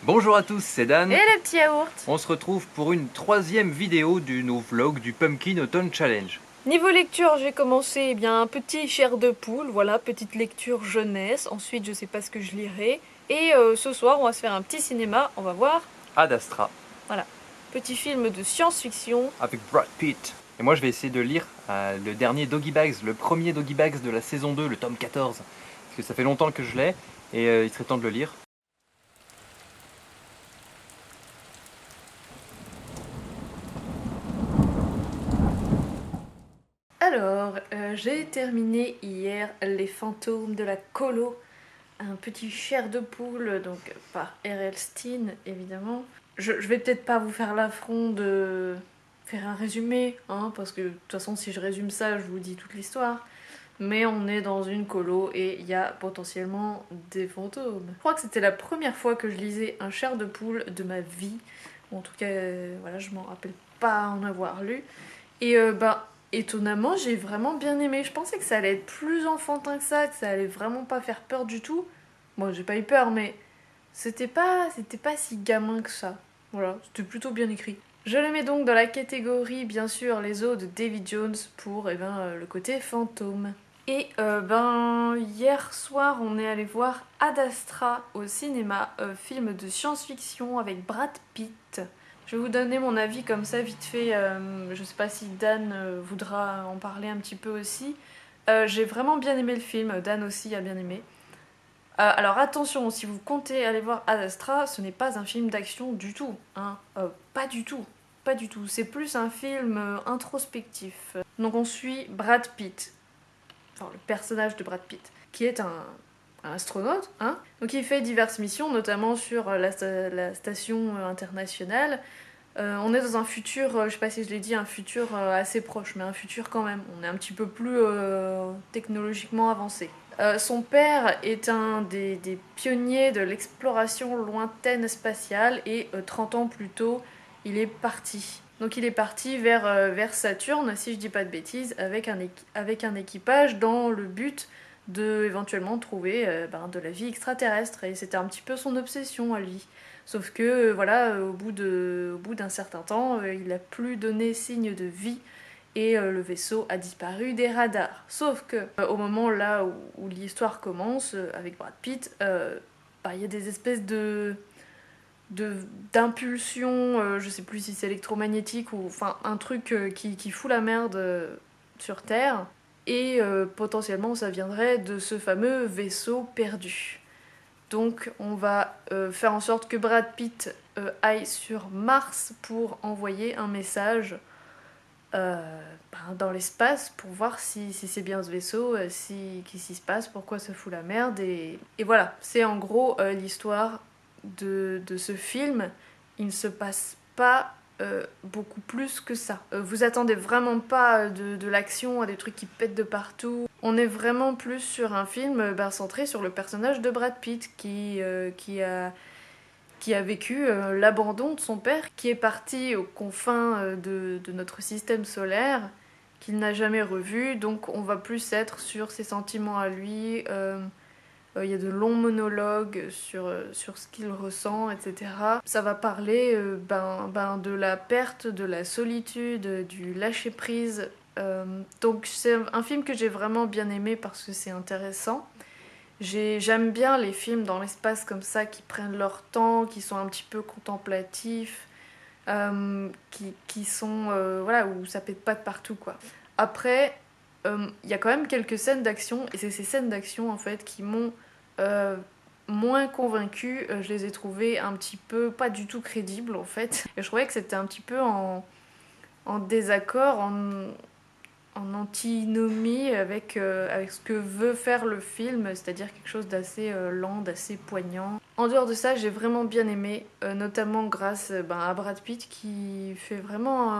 Bonjour à tous, c'est Dan. Et le petit yaourt. On se retrouve pour une troisième vidéo du nouveau vlog du Pumpkin Autumn Challenge. Niveau lecture, j'ai commencé un petit chair de poule, voilà, petite lecture jeunesse. Ensuite, je sais pas ce que je lirai. Et ce soir, on va se faire un petit cinéma. On va voir, Ad Astra, voilà, petit film de science-fiction. avec Brad Pitt. Et moi je vais essayer de lire le dernier Doggy Bags, le premier Doggy Bags de la saison 2, le tome 14. Parce que ça fait longtemps que je l'ai, et il serait temps de le lire. Alors, j'ai terminé hier Les Fantômes de la Colo, un petit chair de poule, donc par R.L. Stine, évidemment. Je vais peut-être pas vous faire l'affront de faire un résumé, hein, parce que de toute façon, si je résume ça, je vous dis toute l'histoire. Mais on est dans une colo et il y a potentiellement des fantômes. Je crois que c'était la première fois que je lisais un chair de poule de ma vie. Ou en tout cas, voilà, je m'en rappelle pas en avoir lu. Et étonnamment, j'ai vraiment bien aimé. Je pensais que ça allait être plus enfantin que ça allait vraiment pas faire peur du tout. Bon, j'ai pas eu peur, mais c'était pas si gamin que ça. Voilà, c'était plutôt bien écrit. Je le mets donc dans la catégorie, bien sûr, les os de David Jones pour le côté fantôme. Et hier soir, on est allé voir Ad Astra au cinéma, film de science-fiction avec Brad Pitt. Je vais vous donner mon avis comme ça vite fait, je sais pas si Dan voudra en parler un petit peu aussi. J'ai vraiment bien aimé le film, Dan aussi a bien aimé. Alors attention, si vous comptez aller voir Ad Astra, ce n'est pas un film d'action du tout, hein. Pas du tout, pas du tout. C'est plus un film introspectif. Donc on suit Brad Pitt, enfin le personnage de Brad Pitt, qui est un astronaute, hein. Donc il fait diverses missions, notamment sur la station internationale. On est dans un futur, je sais pas si je l'ai dit, un futur assez proche, mais un futur quand même. On est un petit peu plus technologiquement avancé. Son père est un des pionniers de l'exploration lointaine spatiale et 30 ans plus tôt, il est parti. Donc il est parti vers Saturne, si je dis pas de bêtises, avec un équipage dans le but de éventuellement trouver de la vie extraterrestre. Et c'était un petit peu son obsession à lui. Sauf que voilà, au bout d'un certain temps, il a plus donné signe de vie et le vaisseau a disparu des radars. Sauf que au moment là où l'histoire commence avec Brad Pitt, il y a des espèces d'impulsions, je sais plus si c'est électromagnétique ou enfin un truc qui fout la merde sur Terre et potentiellement ça viendrait de ce fameux vaisseau perdu. Donc on va faire en sorte que Brad Pitt aille sur Mars pour envoyer un message dans l'espace pour voir si c'est bien ce vaisseau, qu'est-ce qui se passe, pourquoi ça fout la merde. Et voilà, c'est en gros l'histoire de ce film. Il ne se passe pas beaucoup plus que ça. Vous attendez vraiment pas de l'action, à des trucs qui pètent de partout. On est vraiment plus sur un film centré sur le personnage de Brad Pitt qui a vécu l'abandon de son père, qui est parti aux confins de notre système solaire, qu'il n'a jamais revu. Donc on va plus être sur ses sentiments à lui. Il y a de longs monologues sur ce qu'il ressent, etc. Ça va parler de la perte, de la solitude, du lâcher-prise. Donc c'est un film que j'ai vraiment bien aimé parce que c'est intéressant. J'aime bien les films dans l'espace comme ça qui prennent leur temps, qui sont un petit peu contemplatifs, qui sont voilà, où ça pète pas de partout quoi. Après, il y a quand même quelques scènes d'action et c'est ces scènes d'action en fait qui m'ont euh, moins convaincue. Je les ai trouvées un petit peu pas du tout crédibles en fait. Et je trouvais que c'était un petit peu en désaccord, en antinomie avec ce que veut faire le film, c'est-à-dire quelque chose d'assez lent, d'assez poignant. En dehors de ça, j'ai vraiment bien aimé, notamment grâce à Brad Pitt qui fait vraiment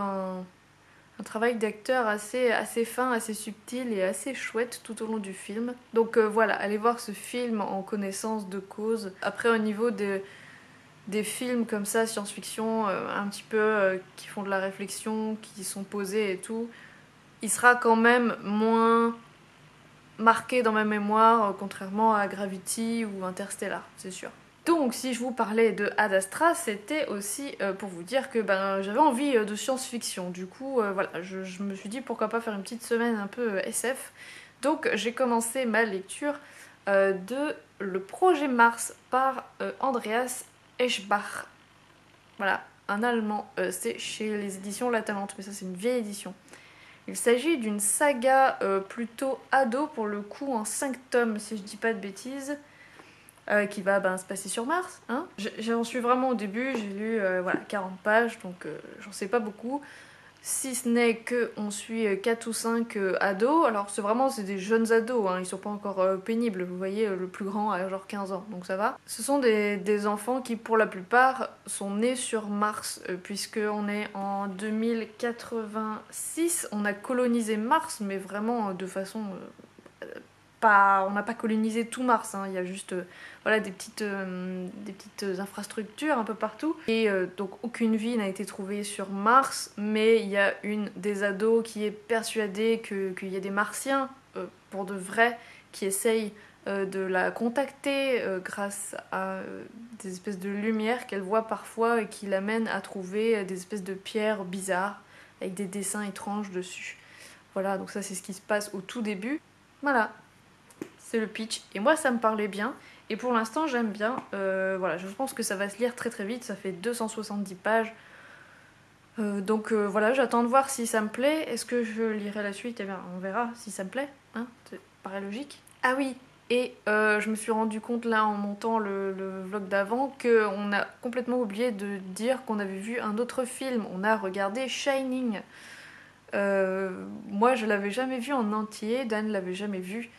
un travail d'acteur assez fin, assez subtil et assez chouette tout au long du film. Donc voilà, allez voir ce film en connaissance de cause. Après, au niveau des films comme ça, science-fiction, un petit peu qui font de la réflexion, qui sont posés et tout, il sera quand même moins marqué dans ma mémoire, contrairement à Gravity ou Interstellar, c'est sûr. Donc si je vous parlais de Ad Astra, c'était aussi pour vous dire que j'avais envie de science-fiction. Du coup, voilà, je me suis dit pourquoi pas faire une petite semaine un peu SF. Donc j'ai commencé ma lecture de Le Projet Mars par Andreas Eschbach. Voilà, un Allemand. C'est chez les éditions La Talente, mais ça c'est une vieille édition. Il s'agit d'une saga plutôt ado, pour le coup en 5 tomes si je dis pas de bêtises, qui va se passer sur Mars. Hein. J'en suis vraiment au début, j'ai lu voilà, 40 pages, donc j'en sais pas beaucoup. Si ce n'est qu'on suit 4 ou 5 ados, alors c'est des jeunes ados, hein, ils sont pas encore pénibles, vous voyez, le plus grand a genre 15 ans, donc ça va. Ce sont des enfants qui pour la plupart sont nés sur Mars, puisqu'on est en 2086, on a colonisé Mars, mais vraiment de façon... on n'a pas colonisé tout Mars, hein, il y a juste voilà, des petites infrastructures un peu partout. Et donc aucune vie n'a été trouvée sur Mars, mais il y a une des ados qui est persuadée qu'il y a des Martiens, pour de vrai, qui essayent de la contacter grâce à des espèces de lumière qu'elle voit parfois et qui l'amènent à trouver des espèces de pierres bizarres avec des dessins étranges dessus. Voilà, donc ça c'est ce qui se passe au tout début. Voilà. C'est le pitch. Et moi, ça me parlait bien. Et pour l'instant, j'aime bien. Voilà, je pense que ça va se lire très très vite. Ça fait 270 pages. Donc voilà, j'attends de voir si ça me plaît. Est-ce que je lirai la suite? Eh bien, on verra si ça me plaît. Hein, ça paraît logique. Ah oui, et je me suis rendu compte là en montant le vlog d'avant qu'on a complètement oublié de dire qu'on avait vu un autre film. On a regardé Shining. Moi, je l'avais jamais vu en entier. Dan l'avait jamais vu.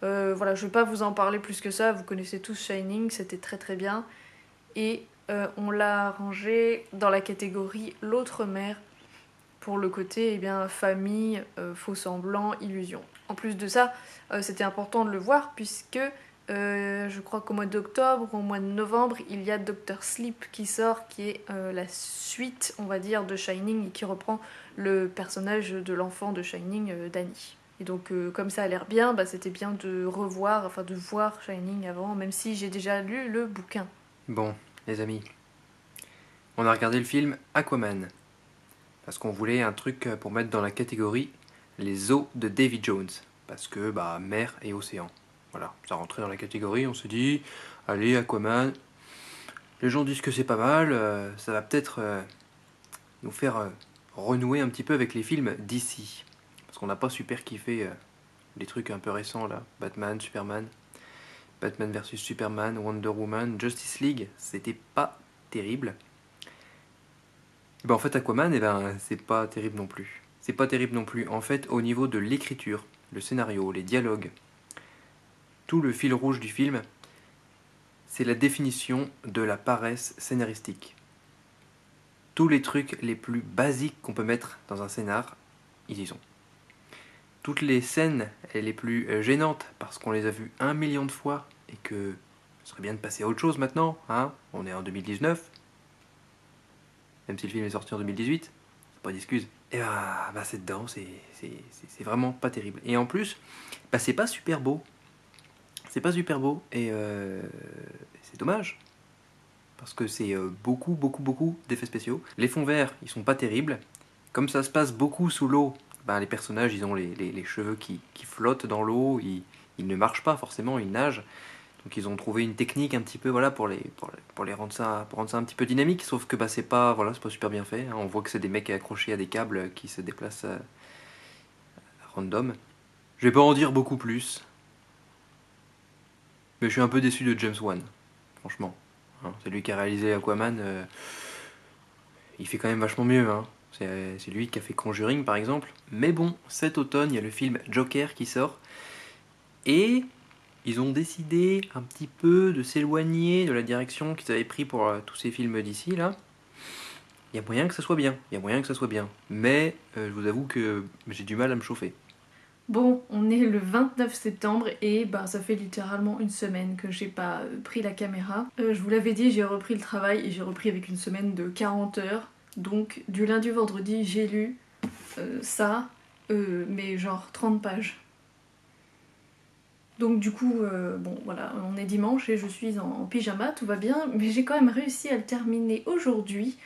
Voilà, je vais pas vous en parler plus que ça, vous connaissez tous Shining, c'était très très bien. Et on l'a rangé dans la catégorie l'autre mère, pour le côté famille, faux semblant, illusion. En plus de ça, c'était important de le voir puisque je crois qu'au mois d'octobre ou au mois de novembre, il y a Dr. Sleep qui sort, qui est la suite, on va dire, de Shining et qui reprend le personnage de l'enfant de Shining, Danny. Et donc comme ça a l'air bien, c'était bien de de voir Shining avant, même si j'ai déjà lu le bouquin. Bon, les amis, on a regardé le film Aquaman. Parce qu'on voulait un truc pour mettre dans la catégorie les eaux de Davy Jones. Parce que, mer et océan. Voilà, ça rentrait dans la catégorie, on se dit, allez, Aquaman, les gens disent que c'est pas mal, ça va peut-être nous faire renouer un petit peu avec les films d'ici. Parce qu'on n'a pas super kiffé les trucs un peu récents là, Batman, Superman, Batman vs Superman, Wonder Woman, Justice League, c'était pas terrible. En fait, Aquaman, c'est pas terrible non plus. C'est pas terrible non plus. En fait, au niveau de l'écriture, le scénario, les dialogues, tout le fil rouge du film, c'est la définition de la paresse scénaristique. Tous les trucs les plus basiques qu'on peut mettre dans un scénar, ils y sont. Toutes les scènes les plus gênantes, parce qu'on les a vues 1 million de fois, et que ce serait bien de passer à autre chose maintenant, hein, on est en 2019, même si le film est sorti en 2018, c'est pas d'excuse. Et c'est dedans, c'est vraiment pas terrible. Et en plus, c'est pas super beau. C'est pas super beau, et c'est dommage. Parce que c'est beaucoup d'effets spéciaux. Les fonds verts, ils sont pas terribles. Comme ça se passe beaucoup sous l'eau, les personnages, ils ont les cheveux qui flottent dans l'eau, ils ne marchent pas forcément, ils nagent. Donc ils ont trouvé une technique un petit peu pour les rendre ça un petit peu dynamique, sauf que c'est pas super bien fait, hein. On voit que c'est des mecs accrochés à des câbles qui se déplacent à random. Je vais pas en dire beaucoup plus, mais je suis un peu déçu de James Wan, franchement. Hein, c'est lui qui a réalisé Aquaman, il fait quand même vachement mieux, hein. C'est lui qui a fait Conjuring par exemple. Mais bon, cet automne, il y a le film Joker qui sort, et ils ont décidé un petit peu de s'éloigner de la direction qu'ils avaient pris pour tous ces films d'ici là. Il y a moyen que ça soit bien, mais je vous avoue que j'ai du mal à me chauffer. Bon, on est le 29 septembre et ça fait littéralement une semaine que j'ai pas pris la caméra. Je vous l'avais dit, j'ai repris le travail et j'ai repris avec une semaine de 40 heures. Donc du lundi au vendredi, j'ai lu ça, mais genre 30 pages. Donc du coup, bon voilà, on est dimanche et je suis en pyjama, tout va bien, mais j'ai quand même réussi à le terminer aujourd'hui.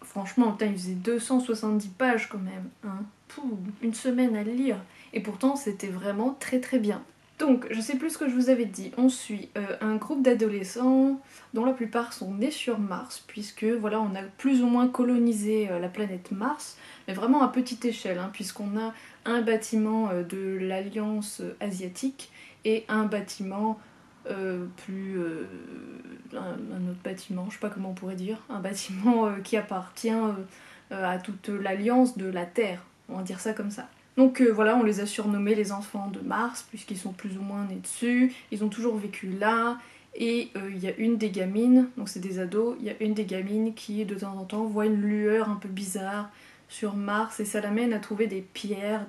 Franchement, putain, il faisait 270 pages quand même, hein. Pouh, une semaine à le lire. Et pourtant, c'était vraiment très très bien. Donc, je sais plus ce que je vous avais dit. On suit un groupe d'adolescents dont la plupart sont nés sur Mars, puisque voilà, on a plus ou moins colonisé la planète Mars, mais vraiment à petite échelle, hein, puisqu'on a un bâtiment de l'Alliance asiatique et un bâtiment un autre bâtiment, je sais pas comment on pourrait dire, un bâtiment qui appartient à toute l'alliance de la Terre, on va dire ça comme ça. Donc voilà, on les a surnommés les enfants de Mars, puisqu'ils sont plus ou moins nés dessus, ils ont toujours vécu là, et il y a une des gamines, donc c'est des ados, il y a une des gamines qui de temps en temps voit une lueur un peu bizarre sur Mars, et ça l'amène à trouver des pierres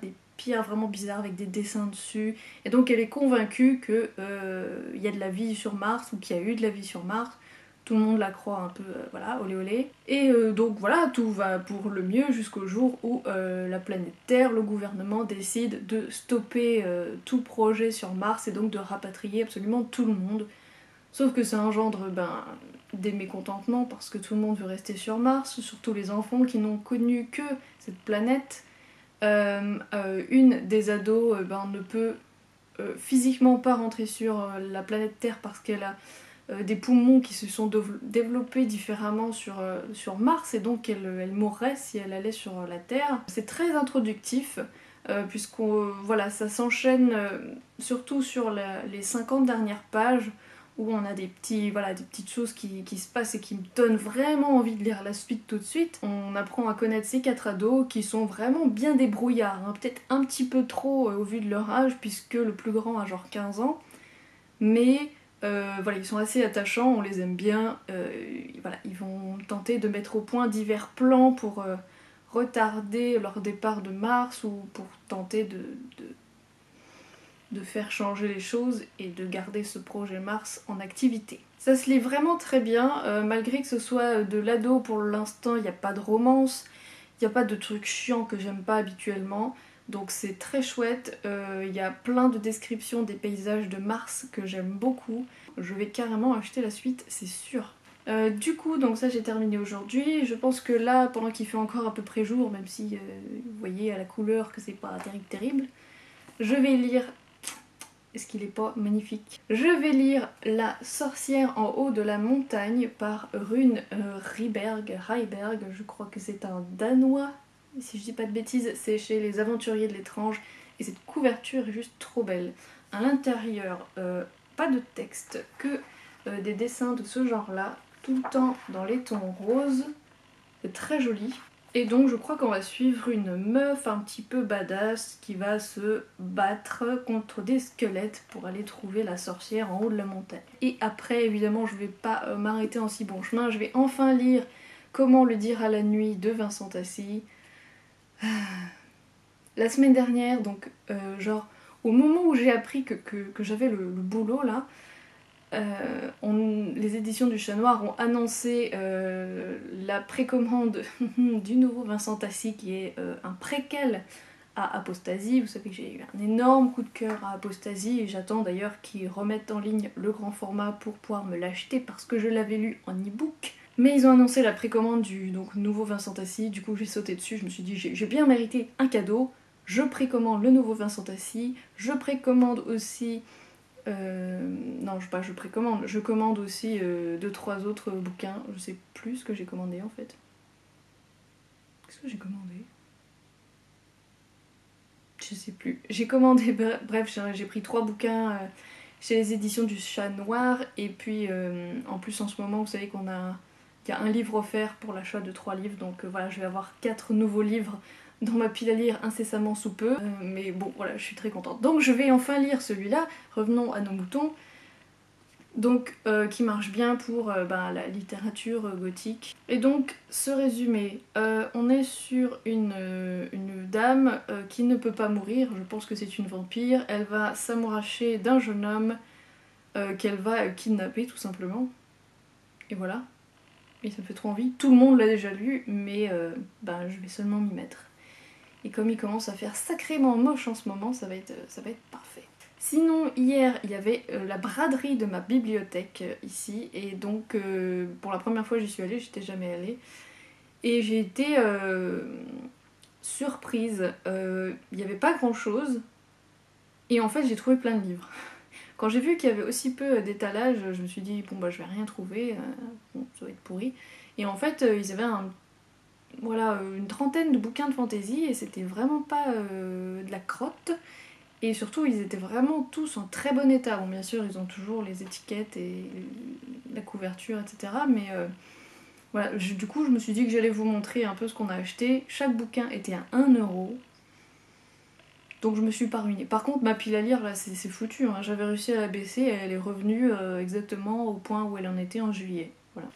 vraiment bizarres avec des dessins dessus, et donc elle est convaincue qu'il y a de la vie sur Mars, ou qu'il y a eu de la vie sur Mars. Tout le monde la croit un peu, voilà, olé olé. Et donc voilà, tout va pour le mieux jusqu'au jour où la planète Terre, le gouvernement décide de stopper tout projet sur Mars et donc de rapatrier absolument tout le monde. Sauf que ça engendre des mécontentements parce que tout le monde veut rester sur Mars, surtout les enfants qui n'ont connu que cette planète. Une des ados ne peut physiquement pas rentrer sur la planète Terre parce qu'elle a des poumons qui se sont développés différemment sur Mars et donc elle mourrait si elle allait sur la Terre. C'est très introductif puisqu'on voilà, ça s'enchaîne surtout sur les 50 dernières pages où on a voilà, des petites choses qui se passent et qui me donnent vraiment envie de lire la suite tout de suite. On apprend à connaître ces 4 ados qui sont vraiment bien débrouillards, hein, peut-être un petit peu trop au vu de leur âge puisque le plus grand a genre 15 ans, mais voilà, ils sont assez attachants, on les aime bien. Voilà, ils vont tenter de mettre au point divers plans pour retarder leur départ de Mars ou pour tenter de faire changer les choses et de garder ce projet Mars en activité. Ça se lit vraiment très bien, malgré que ce soit de l'ado pour l'instant, il n'y a pas de romance, il n'y a pas de trucs chiants que j'aime pas habituellement. Donc c'est très chouette, il y a plein de descriptions des paysages de Mars que j'aime beaucoup. Je vais carrément acheter la suite, c'est sûr. Du coup, donc ça j'ai terminé aujourd'hui. Je pense que là, pendant qu'il fait encore à peu près jour, même si vous voyez à la couleur que c'est pas terrible, je vais lire. Est-ce qu'il est pas magnifique? Je vais lire La sorcière en haut de la montagne par Rune Ryberg, je crois que c'est un Danois. Si je dis pas de bêtises, c'est chez Les Aventuriers de l'étrange. Et cette couverture est juste trop belle. À l'intérieur, pas de texte, que des dessins de ce genre-là, tout le temps dans les tons roses. C'est très joli. Et donc je crois qu'on va suivre une meuf un petit peu badass qui va se battre contre des squelettes pour aller trouver la sorcière en haut de la montagne. Et après évidemment je vais pas m'arrêter en si bon chemin, je vais enfin lire Comment le dire à la nuit de Vincent Tassi. La semaine dernière, donc genre au moment où j'ai appris que j'avais le boulot là, les éditions du Chat Noir ont annoncé la précommande du nouveau Vincent Tassi qui est un préquel à Apostasie. Vous savez que j'ai eu un énorme coup de cœur à Apostasie et j'attends d'ailleurs qu'ils remettent en ligne le grand format pour pouvoir me l'acheter parce que je l'avais lu en e-book. Mais ils ont annoncé la précommande du nouveau Vincent Tassi, du coup j'ai sauté dessus, je me suis dit j'ai bien mérité un cadeau, je précommande le nouveau Vincent Tassi, je précommande aussi non, je précommande. Je commande aussi 2-3 autres bouquins. Je sais plus ce que j'ai commandé en fait. Qu'est-ce que j'ai commandé? Je sais plus. J'ai commandé, bref, j'ai pris 3 bouquins chez les éditions du Chat Noir. Et puis en plus en ce moment, vous savez qu'il y a un livre offert pour l'achat de 3 livres. Donc voilà, je vais avoir 4 nouveaux livres dans ma pile à lire incessamment sous peu, mais bon voilà, je suis très contente. Donc je vais enfin lire celui-là, revenons à nos moutons, donc qui marche bien pour la littérature gothique. Et donc ce résumé, on est sur une dame qui ne peut pas mourir, je pense que c'est une vampire, elle va s'amouracher d'un jeune homme qu'elle va kidnapper tout simplement, et voilà. Et ça me fait trop envie, tout le monde l'a déjà lu, mais je vais seulement m'y mettre. Et comme il commence à faire sacrément moche en ce moment, ça va être parfait. Sinon, hier, il y avait la braderie de ma bibliothèque ici, et donc pour la première fois j'y suis allée, j'étais jamais allée, et j'ai été surprise. Il n'y avait pas grand chose, et en fait j'ai trouvé plein de livres. Quand j'ai vu qu'il y avait aussi peu d'étalage, je me suis dit bon bah je vais rien trouver, bon, ça va être pourri. Et en fait ils avaient voilà, une trentaine de bouquins de fantasy et c'était vraiment pas de la crotte. Et surtout ils étaient vraiment tous en très bon état. Bon bien sûr ils ont toujours les étiquettes et la couverture etc. Mais voilà, du coup je me suis dit que j'allais vous montrer un peu ce qu'on a acheté. Chaque bouquin était à 1 €. Donc je me suis pas ruinée. Par contre, ma pile à lire, là, c'est foutu, hein. J'avais réussi à la baisser et elle est revenue exactement au point où elle en était en juillet. Voilà.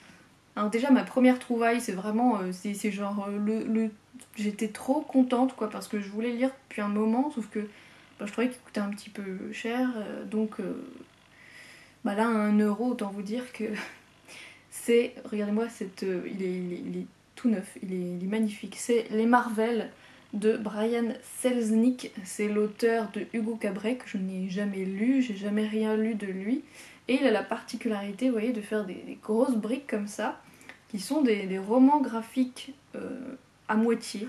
Alors déjà, ma première trouvaille, c'est vraiment... c'est genre... J'étais trop contente, quoi, parce que je voulais lire depuis un moment, sauf que bah, je trouvais qu'il coûtait un petit peu cher. Donc bah là, à 1 €, autant vous dire que c'est... Regardez-moi, il est tout neuf, il est magnifique. C'est Les Marvel de Brian Selznick, c'est l'auteur de Hugo Cabret que je n'ai jamais lu, j'ai jamais rien lu de lui. Et il a la particularité, vous voyez, de faire des grosses briques comme ça, qui sont des romans graphiques à moitié.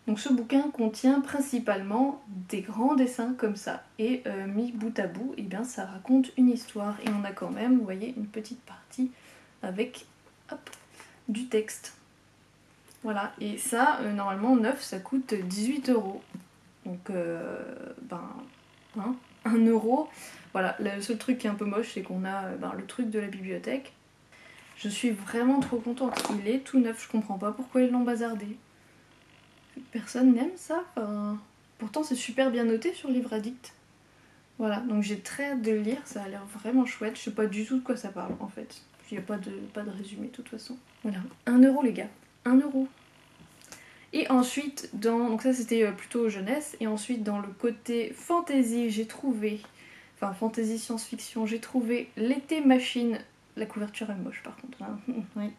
Donc ce bouquin contient principalement des grands dessins comme ça, et mis bout à bout, et bien ça raconte une histoire. Et on a quand même, vous voyez, une petite partie avec hop, du texte. Voilà, et ça, normalement, neuf, ça coûte 18 €. Donc, ben, hein, 1 €. Voilà, le seul truc qui est un peu moche, c'est qu'on a le truc de la bibliothèque. Je suis vraiment trop contente. Il est tout neuf, je comprends pas pourquoi ils l'ont bazardé. Personne n'aime ça. Enfin, pourtant, c'est super bien noté sur Livre Addict. Voilà, donc j'ai très hâte de le lire, ça a l'air vraiment chouette. Je sais pas du tout de quoi ça parle en fait. Il n'y a pas de résumé de toute façon. Voilà, 1 € les gars, 1 €. Et ensuite, donc ça c'était plutôt jeunesse, et ensuite dans le côté fantasy, j'ai trouvé, enfin fantasy science-fiction, j'ai trouvé L'été machine. La couverture est moche par contre, hein. Oui,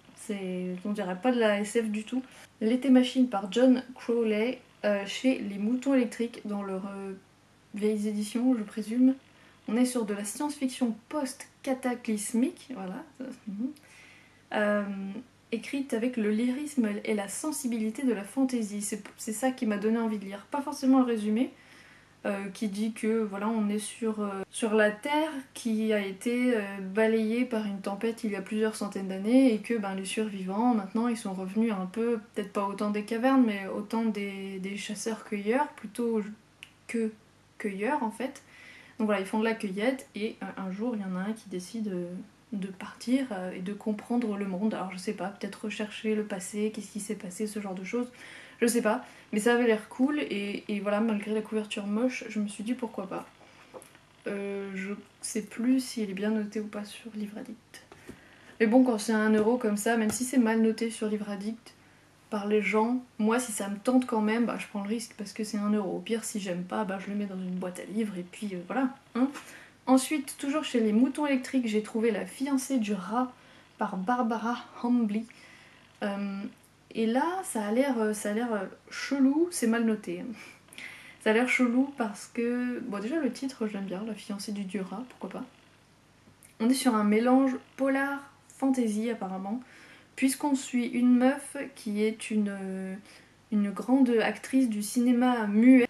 on dirait pas de la SF du tout. L'été machine par John Crowley, chez Les Moutons Électriques, dans leurs vieilles éditions, je présume. On est sur de la science-fiction post-cataclysmique, voilà. Euh, Écrite avec le lyrisme et la sensibilité de la fantaisie. C'est ça qui m'a donné envie de lire. Pas forcément le résumé, qui dit que voilà, on est sur la Terre qui a été balayée par une tempête il y a plusieurs centaines d'années, et que les survivants, maintenant, ils sont revenus un peu, peut-être pas autant des cavernes, mais autant des chasseurs-cueilleurs, plutôt que cueilleurs en fait. Donc voilà, ils font de la cueillette, et un jour, il y en a un qui décide de partir et de comprendre le monde. Alors je sais pas, peut-être rechercher le passé, qu'est-ce qui s'est passé, ce genre de choses. Je sais pas, mais ça avait l'air cool, et voilà, malgré la couverture moche, je me suis dit pourquoi pas. Je sais plus s'il est bien noté ou pas sur Livre Addict. Mais bon, quand c'est 1 € comme ça, même si c'est mal noté sur Livre Addict par les gens, moi si ça me tente quand même, je prends le risque parce que c'est 1 €. Au pire, si j'aime pas, je le mets dans une boîte à livres et puis voilà. Hein. Ensuite, toujours chez Les Moutons Électriques, j'ai trouvé La fiancée du rat par Barbara Hambly. Et là, ça a l'air chelou, c'est mal noté. Ça a l'air chelou parce que... Bon, déjà le titre, j'aime bien, La fiancée du dieu rat, pourquoi pas. On est sur un mélange polar fantasy apparemment, puisqu'on suit une meuf qui est une grande actrice du cinéma muet.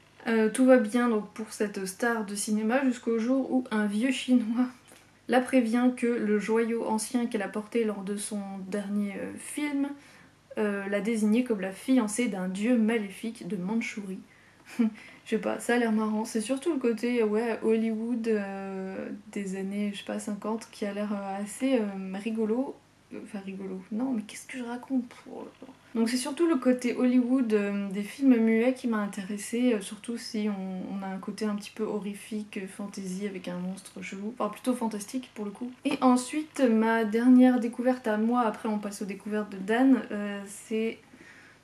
Tout va bien donc pour cette star de cinéma jusqu'au jour où un vieux chinois la prévient que le joyau ancien qu'elle a porté lors de son dernier film l'a désignée comme la fiancée d'un dieu maléfique de Mandchourie. Je sais pas, ça a l'air marrant. C'est surtout le côté Hollywood des années, je sais pas, 50 qui a l'air assez rigolo. Enfin rigolo, non mais qu'est-ce que je raconte Donc c'est surtout le côté Hollywood des films muets qui m'a intéressée, surtout si on a un côté un petit peu horrifique, fantasy avec un monstre chelou, enfin plutôt fantastique pour le coup. Et ensuite ma dernière découverte à moi, après on passe aux découvertes de Dan, c'est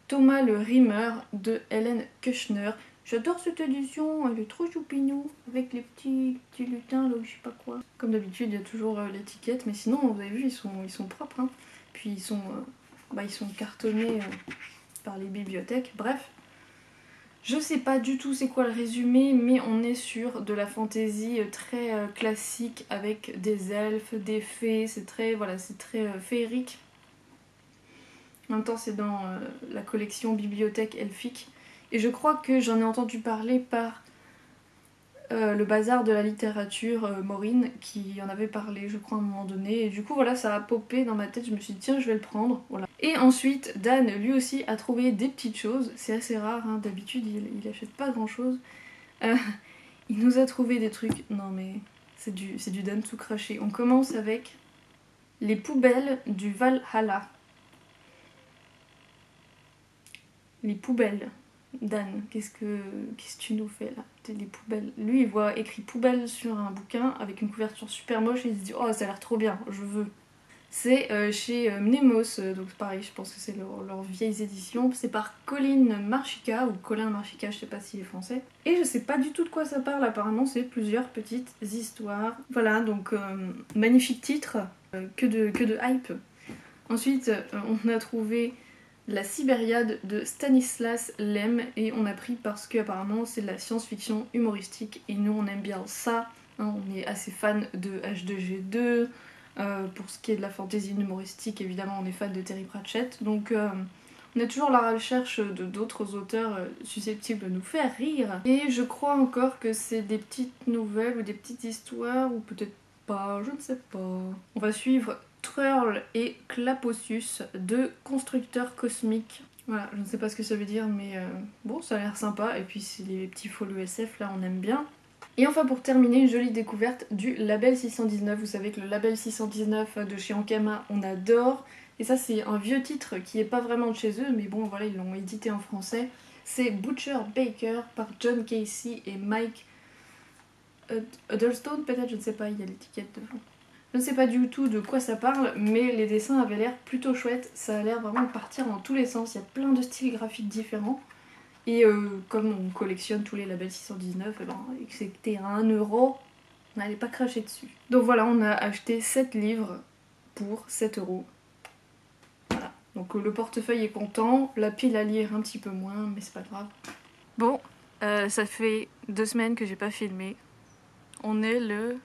Thomas le Rhymer de Hélène Kushner. J'adore cette édition, elle est trop choupignou, avec les petits lutins là ou je sais pas quoi. Comme d'habitude, il y a toujours l'étiquette, mais sinon, vous avez vu, ils sont propres. Hein. Puis ils sont cartonnés par les bibliothèques. Bref, Je sais pas du tout c'est quoi le résumé, mais on est sur de la fantaisie très classique avec des elfes, des fées, c'est très, voilà, c'est très féerique. En même temps c'est dans la collection Bibliothèque Elfique. Et je crois que j'en ai entendu parler par le bazar de la littérature, Maureen, qui en avait parlé, je crois, à un moment donné. Et du coup, voilà, ça a popé dans ma tête. Je me suis dit, tiens, je vais le prendre. Voilà. Et ensuite, Dan, lui aussi, a trouvé des petites choses. C'est assez rare, hein. D'habitude, il achète pas grand chose. Euh, il nous a trouvé des trucs. Non, mais c'est du Dan tout craché. On commence avec les poubelles du Valhalla. Les poubelles. Dan, qu'est-ce que tu nous fais là? Les poubelles. Lui, il voit écrit poubelle sur un bouquin avec une couverture super moche et il se dit oh, ça a l'air trop bien, je veux. C'est chez Mnemos, donc pareil, je pense que c'est leurs vieilles éditions. C'est par Colin Marchica, ou Colin Marchica, je sais pas s'il est français. Et je sais pas du tout de quoi ça parle, apparemment, c'est plusieurs petites histoires. Voilà, donc magnifique titre, que de hype. Ensuite, on a trouvé la Sibériade de Stanislas Lem et on a pris parce que apparemment c'est de la science-fiction humoristique et nous on aime bien ça, hein, on est assez fan de H2G2, pour ce qui est de la fantasy humoristique évidemment on est fan de Terry Pratchett, donc on est toujours à la recherche de d'autres auteurs susceptibles de nous faire rire. Et je crois encore que c'est des petites nouvelles ou des petites histoires ou peut-être pas, je ne sais pas. On va suivre Trurl et Claposus, deux constructeurs cosmiques. Voilà, je ne sais pas ce que ça veut dire, mais bon, ça a l'air sympa. Et puis, c'est les petits follow SF, là, on aime bien. Et enfin, pour terminer, une jolie découverte du Label 619. Vous savez que le Label 619 de chez Ankama, on adore. Et ça, c'est un vieux titre qui est pas vraiment de chez eux, mais bon, voilà, ils l'ont édité en français. C'est Butcher Baker par John Casey et Mike Huddlestone, peut-être, je ne sais pas, il y a l'étiquette devant. Je ne sais pas du tout de quoi ça parle, mais les dessins avaient l'air plutôt chouettes. Ça a l'air vraiment de partir dans tous les sens. Il y a plein de styles graphiques différents. Et comme on collectionne tous les labels 619, et que c'était à 1€, on n'allait pas cracher dessus. Donc voilà, on a acheté 7 livres pour 7€. Voilà. Donc le portefeuille est content, la pile à lire un petit peu moins, mais c'est pas grave. Bon, ça fait 2 semaines que j'ai pas filmé. On est le...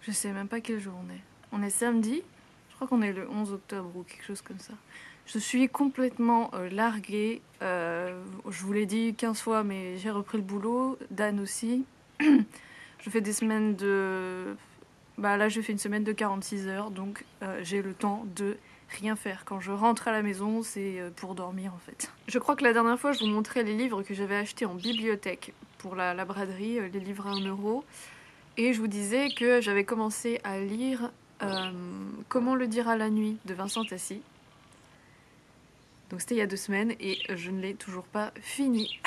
Je sais même pas quel jour on est. On est samedi, je crois qu'on est le 11 octobre ou quelque chose comme ça. Je suis complètement larguée. Je vous l'ai dit 15 fois, mais j'ai repris le boulot. Dan aussi. Je fais des semaines de... Bah là, je fais une semaine de 46 heures, donc j'ai le temps de rien faire. Quand je rentre à la maison, c'est pour dormir en fait. Je crois que la dernière fois, je vous montrais les livres que j'avais achetés en bibliothèque pour la braderie, les livres à 1€. Et je vous disais que j'avais commencé à lire Comment le dire à la nuit de Vincent Tassi. Donc c'était il y a 2 semaines et je ne l'ai toujours pas fini.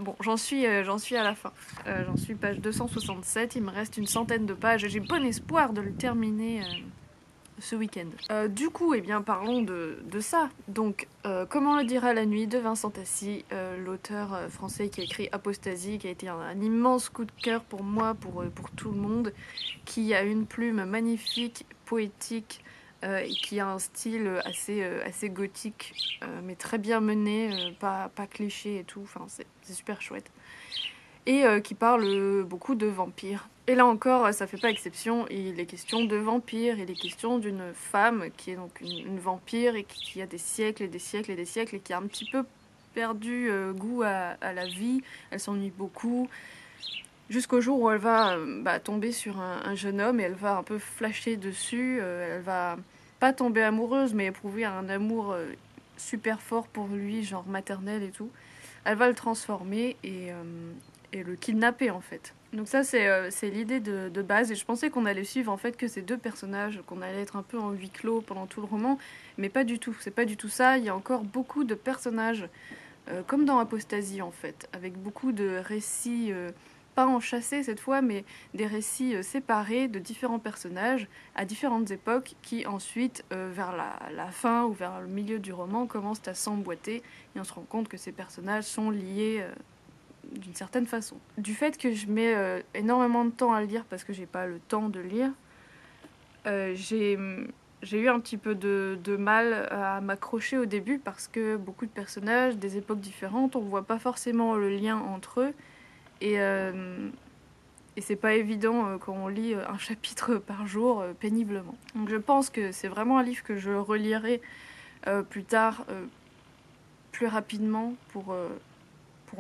Bon, j'en suis à la fin. J'en suis page 267, il me reste une centaine de pages. J'ai bon espoir de le terminer ce week-end. Du coup, eh bien, parlons de ça. Donc, Comment le dire à la nuit de Vincent Tassi, l'auteur français qui a écrit Apostasie, qui a été un immense coup de cœur pour moi, pour tout le monde, qui a une plume magnifique, poétique, et qui a un style assez gothique, mais très bien mené, pas cliché et tout, enfin c'est super chouette. Et qui parle beaucoup de vampires. Et là encore, ça fait pas exception, il est question de vampires, il est question d'une femme qui est donc une vampire et qui a des siècles et des siècles et des siècles et qui a un petit peu perdu goût à la vie, elle s'ennuie beaucoup, jusqu'au jour où elle va tomber sur un jeune homme et elle va un peu flasher dessus, elle va pas tomber amoureuse mais éprouver un amour super fort pour lui, genre maternel et tout. Elle va le transformer et le kidnapper en fait. Donc ça c'est l'idée de base et je pensais qu'on allait suivre en fait que ces deux personnages, qu'on allait être un peu en huis clos pendant tout le roman, mais pas du tout, c'est pas du tout ça, il y a encore beaucoup de personnages, comme dans Apostasie en fait, avec beaucoup de récits, pas enchâssés cette fois, mais des récits séparés de différents personnages à différentes époques qui ensuite, vers la fin ou vers le milieu du roman, commencent à s'emboîter et on se rend compte que ces personnages sont liés d'une certaine façon. Du fait que je mets énormément de temps à lire parce que j'ai pas le temps de lire, j'ai J'ai eu un petit peu de mal à m'accrocher au début parce que beaucoup de personnages, des époques différentes, on voit pas forcément le lien entre eux. Et c'est pas évident quand on lit un chapitre par jour péniblement. Donc je pense que c'est vraiment un livre que je relirai plus tard, plus rapidement pour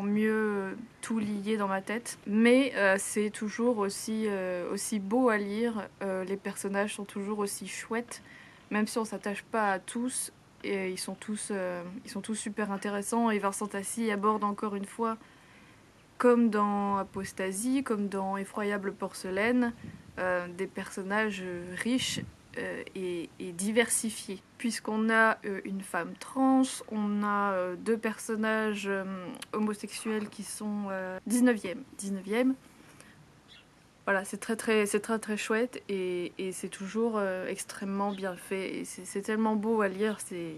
mieux tout lier dans ma tête. Mais c'est toujours aussi beau à lire, les personnages sont toujours aussi chouettes, même si on s'attache pas à tous, et ils sont tous super intéressants. Et Vincent Tassi aborde encore une fois, comme dans Apostasie, comme dans Effroyable porcelaine, des personnages riches et diversifiés. Puisqu'on a une femme trans, on a deux personnages homosexuels qui sont 19e. Voilà, c'est très chouette et c'est toujours extrêmement bien fait. Et c'est tellement beau à lire, c'est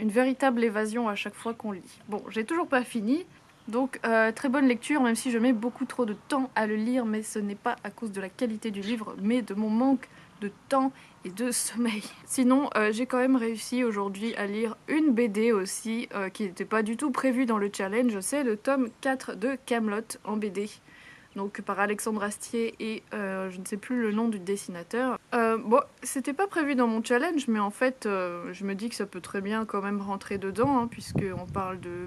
une véritable évasion à chaque fois qu'on lit. Bon, j'ai toujours pas fini. Donc très bonne lecture, même si je mets beaucoup trop de temps à le lire, mais ce n'est pas à cause de la qualité du livre, mais de mon manque de temps et de sommeil. Sinon, j'ai quand même réussi aujourd'hui à lire une BD aussi, qui n'était pas du tout prévue dans le challenge, c'est le tome 4 de Kaamelott en BD. Donc par Alexandre Astier et je ne sais plus le nom du dessinateur. Bon, c'était pas prévu dans mon challenge, mais en fait, je me dis que ça peut très bien quand même rentrer dedans, hein, puisqu'on parle de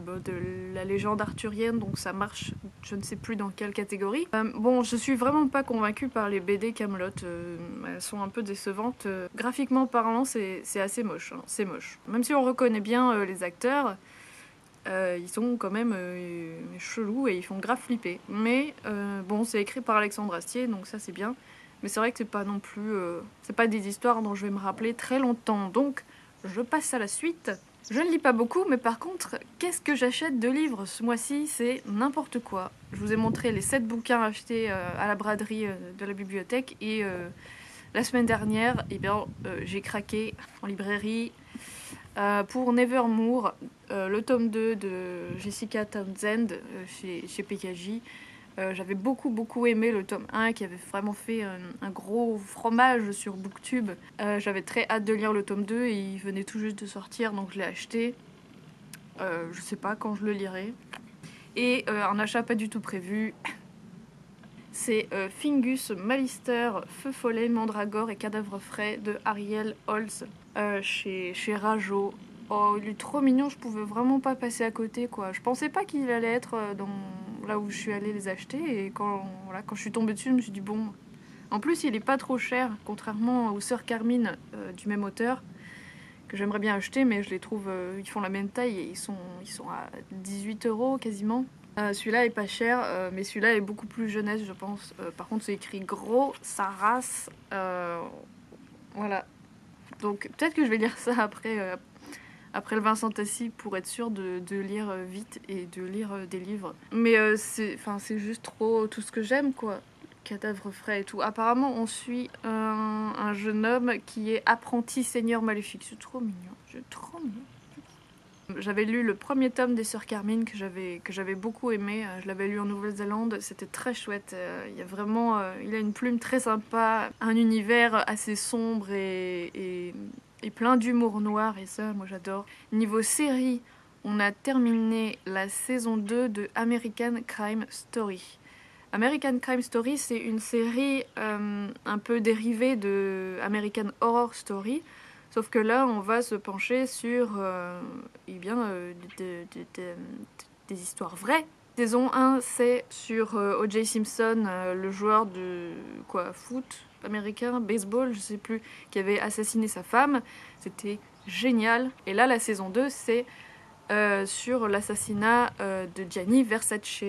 la légende arthurienne, donc ça marche, je ne sais plus dans quelle catégorie. Bon, je suis vraiment pas convaincue par les BD Kaamelott, elles sont un peu décevantes. Graphiquement parlant, c'est assez moche, hein, c'est moche. Même si on reconnaît bien les acteurs, ils sont quand même chelous et ils font grave flipper. Mais bon, c'est écrit par Alexandre Astier, donc ça c'est bien. Mais c'est vrai que c'est pas non plus... c'est pas des histoires dont je vais me rappeler très longtemps. Donc, je passe à la suite. Je ne lis pas beaucoup, mais par contre, qu'est-ce que j'achète de livres ce mois-ci? C'est n'importe quoi. Je vous ai montré les 7 bouquins achetés à la braderie de la bibliothèque. Et la semaine dernière, eh bien, j'ai craqué en librairie pour Nevermore, le tome 2 de Jessica Townsend chez PKJ. J'avais beaucoup aimé le tome 1 qui avait vraiment fait un gros fromage sur Booktube. J'avais très hâte de lire le tome 2 et il venait tout juste de sortir, donc je l'ai acheté. Je sais pas quand je le lirai. Et un achat pas du tout prévu, c'est Fingus, Malister, Feu Follet, Mandragore et Cadavre Frais de Ariel Holz chez Rajo. Oh, il est trop mignon, je pouvais vraiment pas passer à côté, quoi. Je pensais pas qu'il allait être là où je suis allée les acheter, et quand je suis tombée dessus, je me suis dit bon. En plus, il est pas trop cher, contrairement aux Sœurs Carmine du même auteur, que j'aimerais bien acheter, mais je les trouve, ils font la même taille et ils sont à 18 € quasiment. Celui-là est pas cher, mais celui-là est beaucoup plus jeunesse, je pense. Par contre, c'est écrit gros, ça race. Voilà. Donc, peut-être que je vais lire ça après le Vincent Tassi pour être sûre de lire vite et de lire des livres. Mais c'est juste trop tout ce que j'aime, quoi. Cadavre frais et tout. Apparemment, on suit un jeune homme qui est apprenti seigneur maléfique. C'est trop mignon. C'est trop mignon. J'avais lu le premier tome des Sœurs Carmine que j'avais beaucoup aimé. Je l'avais lu en Nouvelle-Zélande. C'était très chouette. Il y a vraiment, il a une plume très sympa, un univers assez sombre et plein d'humour noir. Et ça, moi, j'adore. Niveau série, on a terminé la saison 2 de American Crime Story. American Crime Story, c'est une série un peu dérivée de American Horror Story. Sauf que là, on va se pencher sur des histoires vraies. Saison 1, c'est sur O.J. Simpson, le joueur de foot américain, baseball, je sais plus, qui avait assassiné sa femme. C'était génial. Et là, la saison 2, c'est sur l'assassinat de Gianni Versace,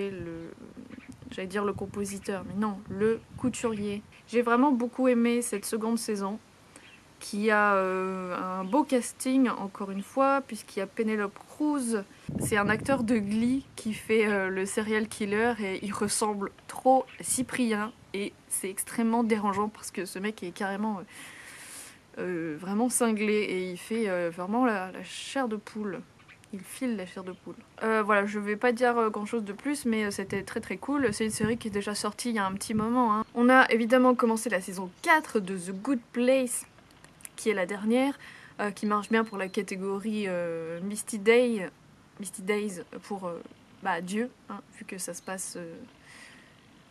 j'allais dire le compositeur, mais non, le couturier. J'ai vraiment beaucoup aimé cette seconde saison, qui a un beau casting, encore une fois, puisqu'il y a Penelope Cruz. C'est un acteur de Glee qui fait le serial killer et il ressemble trop à Cyprien. Et c'est extrêmement dérangeant parce que ce mec est carrément vraiment cinglé et il fait vraiment la chair de poule. Il file la chair de poule. Voilà, je vais pas dire grand chose de plus, mais c'était très cool. C'est une série qui est déjà sortie il y a un petit moment, hein. On a évidemment commencé la saison 4 de The Good Place, qui est la dernière, qui marche bien pour la catégorie Misty Days pour Dieu, hein, vu que ça se passe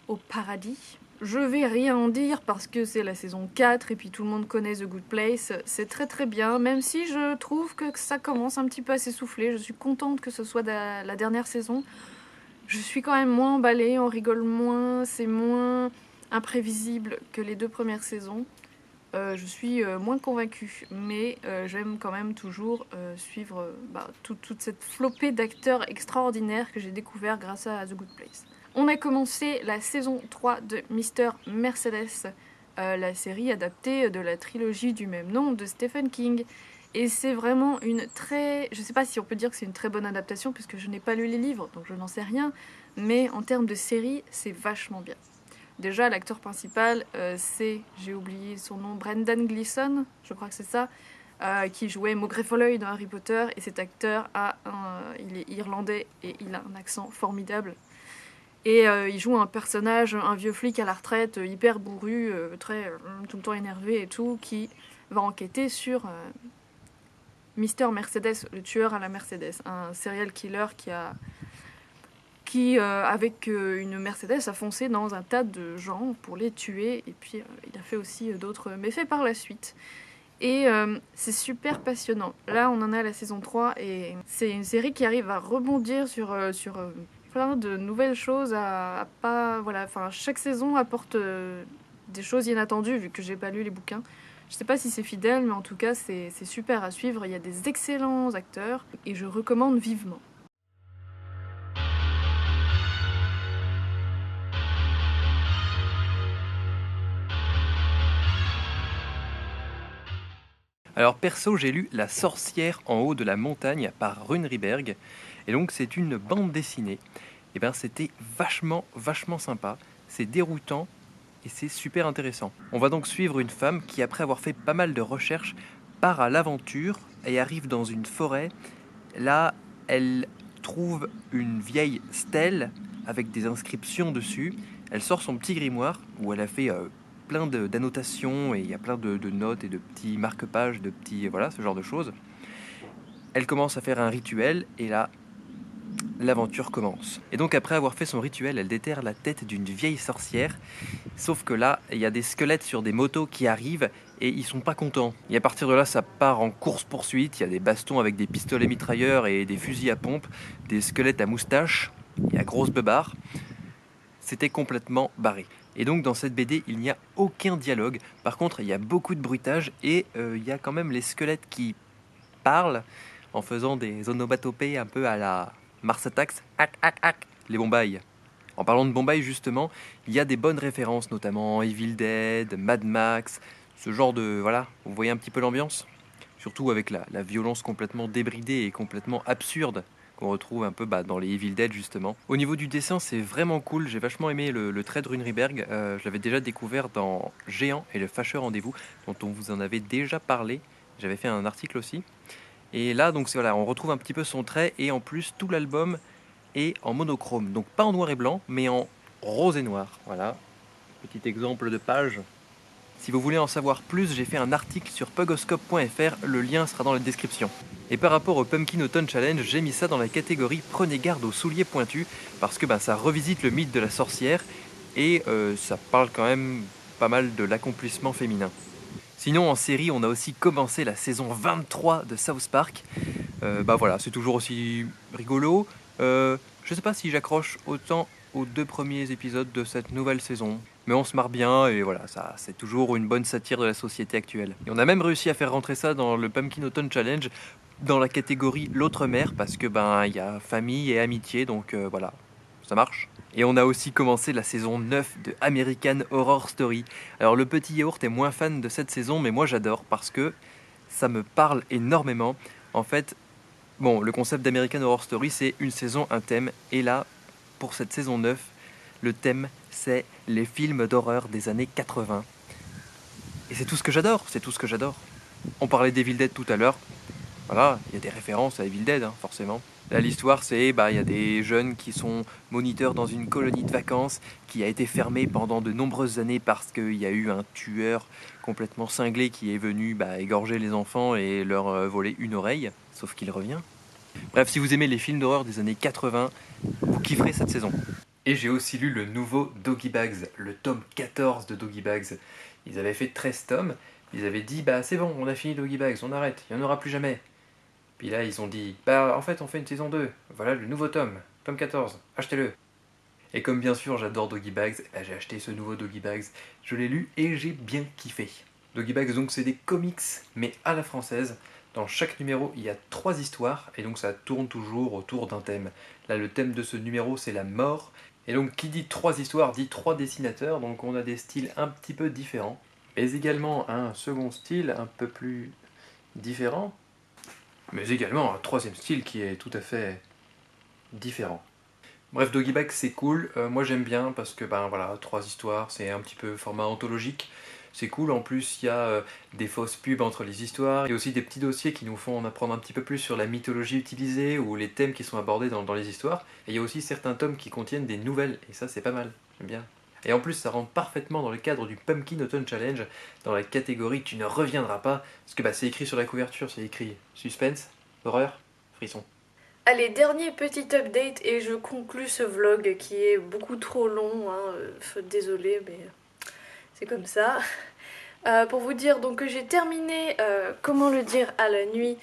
au paradis. Je vais rien en dire parce que c'est la saison 4 et puis tout le monde connaît The Good Place. C'est très très bien, même si je trouve que ça commence un petit peu à s'essouffler. Je suis contente que ce soit la dernière saison. Je suis quand même moins emballée, on rigole moins, c'est moins imprévisible que les 2 premières saisons. Je suis moins convaincue, mais j'aime quand même toujours suivre toute cette flopée d'acteurs extraordinaires que j'ai découvert grâce à The Good Place. On a commencé la saison 3 de Mr. Mercedes, la série adaptée de la trilogie du même nom de Stephen King. Et c'est vraiment une très... Je sais pas si on peut dire que c'est une très bonne adaptation, puisque je n'ai pas lu les livres, donc je n'en sais rien. Mais en termes de série, c'est vachement bien. Déjà, l'acteur principal, c'est, j'ai oublié son nom, Brendan Gleeson, je crois que c'est ça, qui jouait Maugrey Folleuil dans Harry Potter. Et cet acteur, il est irlandais et il a un accent formidable. Et il joue un personnage, un vieux flic à la retraite, hyper bourru, tout le temps énervé et tout, qui va enquêter sur Mr. Mercedes, le tueur à la Mercedes, un serial killer qui avec une Mercedes, a foncé dans un tas de gens pour les tuer, et puis il a fait aussi d'autres méfaits par la suite. Et c'est super passionnant. Là, on en a la saison 3, et c'est une série qui arrive à rebondir sur plein de nouvelles choses chaque saison apporte des choses inattendues, vu que j'ai pas lu les bouquins. Je sais pas si c'est fidèle, mais en tout cas, c'est super à suivre. Il y a des excellents acteurs, et je recommande vivement. Alors perso, j'ai lu La sorcière en haut de la montagne par Rune Riberg, et donc c'est une bande dessinée. Et ben c'était vachement sympa, c'est déroutant et c'est super intéressant. On va donc suivre une femme qui, après avoir fait pas mal de recherches, part à l'aventure et arrive dans une forêt. Là, elle trouve une vieille stèle avec des inscriptions dessus. Elle sort son petit grimoire où elle a fait plein d'annotations, et il y a plein de notes et de petits marque-pages, de petits ce genre de choses. Elle commence à faire un rituel, et là, l'aventure commence. Et donc après avoir fait son rituel, elle déterre la tête d'une vieille sorcière. Sauf que là, il y a des squelettes sur des motos qui arrivent, et ils sont pas contents. Et à partir de là, ça part en course-poursuite. Il y a des bastons avec des pistolets mitrailleurs et des fusils à pompe, des squelettes à moustache et à grosses beubars. C'était complètement barré. Et donc dans cette BD, il n'y a aucun dialogue. Par contre, il y a beaucoup de bruitage, et il y a quand même les squelettes qui parlent en faisant des onomatopées un peu à la Mars Attacks, les Bombailles. En parlant de Bombay, justement, il y a des bonnes références, notamment Evil Dead, Mad Max, ce genre de... Voilà, vous voyez un petit peu l'ambiance. Surtout avec la violence complètement débridée et complètement absurde qu'on retrouve un peu dans les Evil Dead, justement. Au niveau du dessin, c'est vraiment cool. J'ai vachement aimé le trait de Rune Riberg. Je l'avais déjà découvert dans Géant et le fâcheux rendez-vous, dont on vous en avait déjà parlé. J'avais fait un article aussi. Et là, donc voilà, on retrouve un petit peu son trait, et en plus, tout l'album est en monochrome. Donc pas en noir et blanc, mais en rose et noir. Voilà, petit exemple de page. Si vous voulez en savoir plus, j'ai fait un article sur pugoscope.fr, le lien sera dans la description. Et par rapport au Pumpkin Autumn Challenge, j'ai mis ça dans la catégorie Prenez garde aux souliers pointus, parce que ça revisite le mythe de la sorcière, et ça parle quand même pas mal de l'accomplissement féminin. Sinon, en série, on a aussi commencé la saison 23 de South Park. Voilà, c'est toujours aussi rigolo. Je sais pas si j'accroche autant aux 2 premiers épisodes de cette nouvelle saison, mais on se marre bien, et voilà, ça, c'est toujours une bonne satire de la société actuelle. Et on a même réussi à faire rentrer ça dans le Pumpkin Autumn Challenge, dans la catégorie l'autre mère, parce que il y a famille et amitié, donc voilà, ça marche. Et on a aussi commencé la saison 9 de American Horror Story. Alors le petit yaourt est moins fan de cette saison, mais moi j'adore, parce que ça me parle énormément. En fait, le concept d'American Horror Story, c'est une saison, un thème, et là, pour cette saison 9, le thème, c'est les films d'horreur des années 80. Et c'est tout ce que j'adore, On parlait d'Evil Dead tout à l'heure. Voilà, il y a des références à Evil Dead, forcément. Là, l'histoire, c'est il y a des jeunes qui sont moniteurs dans une colonie de vacances qui a été fermée pendant de nombreuses années parce qu'il y a eu un tueur complètement cinglé qui est venu égorger les enfants et leur voler une oreille, sauf qu'il revient. Bref, si vous aimez les films d'horreur des années 80, vous kifferez cette saison. Et j'ai aussi lu le nouveau Doggy Bags, le tome 14 de Doggy Bags. Ils avaient fait 13 tomes, ils avaient dit c'est bon, on a fini Doggy Bags, on arrête, il n'y en aura plus jamais. Puis là, ils ont dit en fait, on fait une saison 2. Voilà le nouveau tome, tome 14, achetez-le. Et comme bien sûr, j'adore Doggy Bags, j'ai acheté ce nouveau Doggy Bags. Je l'ai lu et j'ai bien kiffé. Doggy Bags, donc, c'est des comics, mais à la française. Dans chaque numéro, il y a 3 histoires, et donc ça tourne toujours autour d'un thème. Là, le thème de ce numéro, c'est la mort. Et donc, qui dit 3 histoires, dit 3 dessinateurs, donc on a des styles un petit peu différents. Mais également un second style un peu plus différent, mais également un troisième style qui est tout à fait différent. Bref, Doggy Bag c'est cool, moi j'aime bien parce que voilà, 3 histoires, c'est un petit peu format anthologique, c'est cool, en plus il y a des fausses pubs entre les histoires, et aussi des petits dossiers qui nous font en apprendre un petit peu plus sur la mythologie utilisée ou les thèmes qui sont abordés dans les histoires, et il y a aussi certains tomes qui contiennent des nouvelles, et ça c'est pas mal, j'aime bien. Et en plus ça rentre parfaitement dans le cadre du Pumpkin Autumn Challenge, dans la catégorie tu ne reviendras pas, parce que c'est écrit sur la couverture, c'est écrit suspense, horreur, frisson. Allez, dernier petit update et je conclus ce vlog qui est beaucoup trop long, désolée mais c'est comme ça. Pour vous dire donc que j'ai terminé Comment le dire à la nuit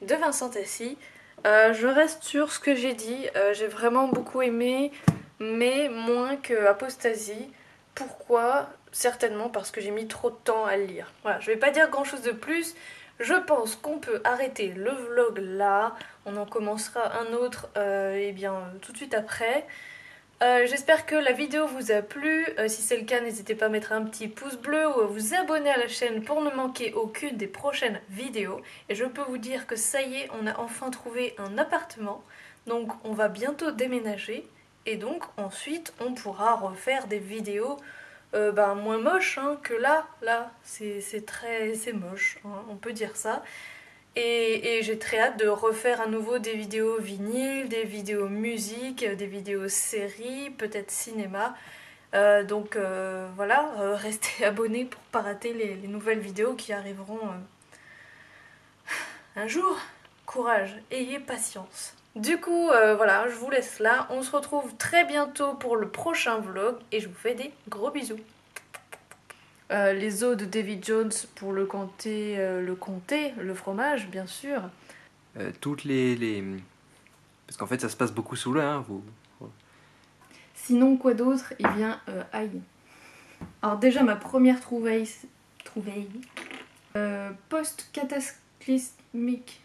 de Vincent Tassi. Je reste sur ce que j'ai dit, j'ai vraiment beaucoup aimé, mais moins que Apostasie. Pourquoi? Certainement parce que j'ai mis trop de temps à le lire. Voilà, je vais pas dire grand chose de plus. Je pense qu'on peut arrêter le vlog là. On en commencera un autre tout de suite après. J'espère que la vidéo vous a plu. Si c'est le cas, n'hésitez pas à mettre un petit pouce bleu ou à vous abonner à la chaîne pour ne manquer aucune des prochaines vidéos. Et je peux vous dire que ça y est, on a enfin trouvé un appartement. Donc on va bientôt déménager. Et donc ensuite, on pourra refaire des vidéos moins moches que là. Là, c'est moche, hein, on peut dire ça. Et j'ai très hâte de refaire à nouveau des vidéos vinyles, des vidéos musique, des vidéos séries, peut-être cinéma. Voilà, restez abonnés pour pas rater les nouvelles vidéos qui arriveront un jour. Courage, ayez patience. Du coup, voilà, je vous laisse là. On se retrouve très bientôt pour le prochain vlog et je vous fais des gros bisous. Les os de David Jones pour le comté, le fromage, bien sûr. Toutes les... Parce qu'en fait ça se passe beaucoup sous l'eau, hein, vous... Sinon, quoi d'autre? Eh bien, aïe. Alors déjà, ma première trouvaille post-cataclysmique